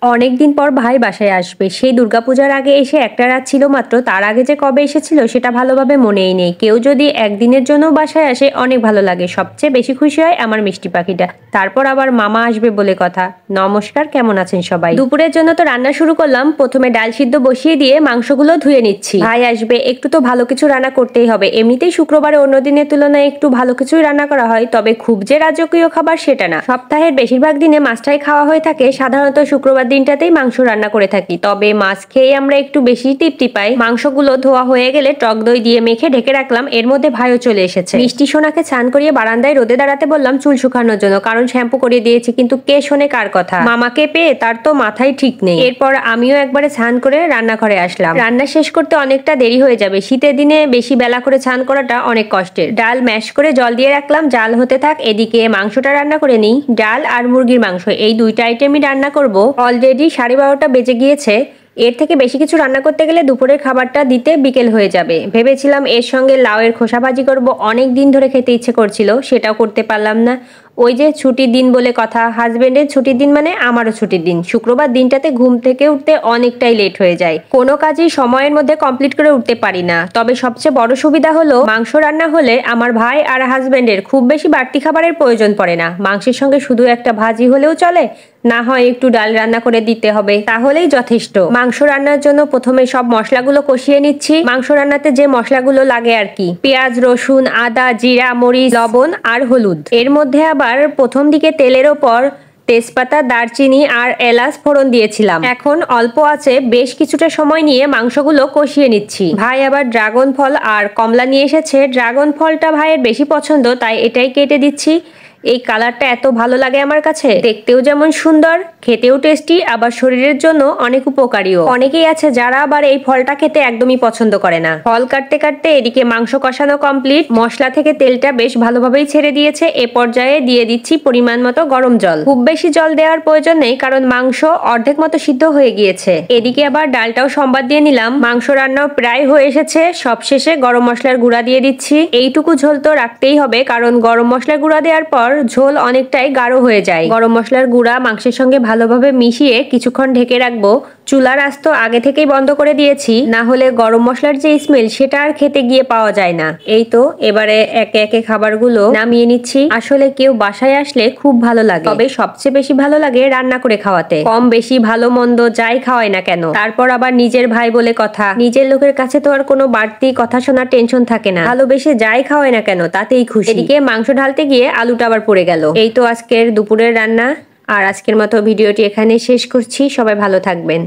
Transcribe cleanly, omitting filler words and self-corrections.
অনেকদিন পর ভাই বাসায় আসবে। সেই দুর্গাপূজার আগে এসে একটা রাত ছিল মাত্র, তার আগে যে কবে এসেছিল সেটা ভালোভাবে মনেই নেই। কেউ যদি একদিনের জন্য বাসায় আসে অনেক ভালো লাগে। সবচেয়ে বেশি খুশি হয় আমার মিষ্টি পাখিটা। তারপর আবার মামা আসবে বলে কথা। নমস্কার, কেমন আছেন সবাই? দুপুরের জন্য তো রান্না শুরু করলাম। প্রথমে ডাল সিদ্ধ বসিয়ে দিয়ে মাংসগুলো ধুয়ে নিচ্ছি। ভাই আসবে, একটু তো ভালো কিছু রান্না করতেই হবে। এমনিতেই শুক্রবারে অন্য দিনের তুলনায় একটু ভালো কিছুই রান্না করা হয়, তবে খুব যে রাজকীয় খাবার সেটা না। সপ্তাহের বেশিরভাগ দিনে মাছটাই খাওয়া হয়ে থাকে। সাধারণত শুক্রবার দিনটাতেই মাংস রান্না করে থাকি, তবে মাছ খেয়ে আমরা একটু বেশি তৃপ্তি পাই। মাংসগুলো ধোয়া হয়ে গেলে টক দই দিয়ে মেখে ঢেকে রাখলাম। এর মধ্যে ভাইও চলে এসেছে। মিষ্টি সোনাকে স্নান করিয়ে বারান্দায় রোদে দাঁড়াতে বললাম চুল শুকানোর জন্য, কারণ শ্যাম্পু করিয়ে দিয়েছি। কিন্তু কে শোনে কার কথা? মামাকে পেয়ে তার তো মাথায় ঠিক নেই। এরপর আমিও একবারে স্নান করে রান্নাঘরে আসলাম। রান্না শেষ করতে অনেকটা দেরি হয়ে যাবে। শীতের দিনে বেশি বেলা করে স্নান করাটা অনেক কষ্টের। ডাল ম্যাশ করে জল দিয়ে রাখলাম, জাল হতে থাক। এদিকে মাংসটা রান্না করে নিই। ডাল আর মুরগির মাংস, এই দুইটা আইটেমই রান্না করব। অলরেডি 12:30 বেজে গিয়েছে। এর থেকে বেশি কিছু রান্না করতে গেলে দুপুরের খাবারটা দিতে বিকেল হয়ে যাবে। ভেবেছিলাম এর সঙ্গে লাউয়ের খোসা ভাজি করব। অনেক দিন ধরে খেতে ইচ্ছে করছিল, সেটাও করতে পারলাম না। ওই যে ছুটির দিন বলে কথা, হাজবেন্ডের ছুটির দিন মানে আমারও ছুটির দিন। শুক্রবার দিনটাতে ঘুম থেকে উঠতে অনেকটাই লেট হয়ে যায়। কোনো কাজই সময়ের মধ্যে কমপ্লিট করে উঠতে পারি না। তবে সবচেয়ে বড় সুবিধা হলো মাংস রান্না হলে আমার ভাই আর হাজবেন্ডের খুব বেশি বাড়তি খাবারের প্রয়োজন পড়ে না। মাংসের সঙ্গে শুধু একটা ভাজি হলেও চলে, না হয় একটু ডাল রান্না করে দিতে হবে, তাহলেই যথেষ্ট। মাংস রান্নার জন্য প্রথমে সব মশলাগুলো কষিয়ে নিচ্ছি। মাংস রান্নাতে যে মশলাগুলো লাগে আর কি, পেঁয়াজ, রসুন, আদা, জিরা, মরিচ, লবণ আর হলুদ। এর মধ্যে আবার প্রথম দিকে তেলের ওপর তেজপাতা, দারচিনি আর এলাচ ফোড়ন দিয়েছিলাম। এখন অল্প আছে বেশ কিছুটা সময় নিয়ে মাংসগুলো কষিয়ে নিচ্ছি। ভাই আবার ড্রাগন ফল আর কমলা নিয়ে এসেছে। ড্রাগন ফলটা ভাইয়ের বেশি পছন্দ, তাই এটাই কেটে দিচ্ছি। এই কালারটা এত ভালো লাগে আমার কাছে, দেখতেও যেমন সুন্দর, খেতেও টেস্টি, আবার শরীরের জন্য অনেক উপকারীও। অনেকেই আছে যারা আবার এই ফলটা খেতে একদমই পছন্দ করে না। ফল কাটতে কাটতে এদিকে মাংস কষানো কমপ্লিট। মশলা থেকে তেলটা বেশ ভালোভাবেই ছেড়ে দিয়েছে। এ পর্যায়ে দিয়ে দিচ্ছি পরিমাণ মতো গরম জল। খুব বেশি জল দেওয়ার প্রয়োজন নেই, কারণ মাংস অর্ধেক মতো সিদ্ধ হয়ে গিয়েছে। এদিকে আবার ডালটাও সম্বাদ দিয়ে নিলাম। মাংস রান্নাও প্রায় হয়ে এসেছে। সবশেষে গরম মশলার গুঁড়া দিয়ে দিচ্ছি। এইটুকু ঝোল তো রাখতেই হবে, কারণ গরম মশলার গুঁড়া দেওয়ার পর ঝোল অনেকটাই গাঢ় হয়ে যায়। গরম মশলার গুঁড়া মাংসের সঙ্গে ভালোভাবে মিশিয়ে কিছুক্ষণ ঢেকে রাখবো। চুলার আঁচ তো আগে থেকেই বন্ধ করে দিয়েছি, না হলে গরম মশলার যে স্মেল সেটা আর খেতে গিয়ে পাওয়া যায় না। এই তো এবারে একে একে খাবারগুলো নামিয়ে নিচ্ছি। আসলে কেউ বাসায় আসলে খুব ভালো লাগে, তবে সবচেয়ে বেশি ভালো লাগে রান্না করে খাওয়াতে। কম বেশি ভালো মন্দ যাই খাওয়াই না কেন, তারপর আবার নিজের ভাই বলে কথা। নিজের লোকের কাছে তো আর কোনো বাড়তি কথা শোনার টেনশন থাকে না। ভালোবেসে যাই খাওয়াই না কেন তাতেই খুশি। এদিকে মাংস ঢালতে গিয়ে আলুটা আবার পড়ে গেল। এই তো আজকের দুপুরের রান্না। আর আজকের মতো ভিডিওটি এখানে শেষ করছি। সবাই ভালো থাকবেন।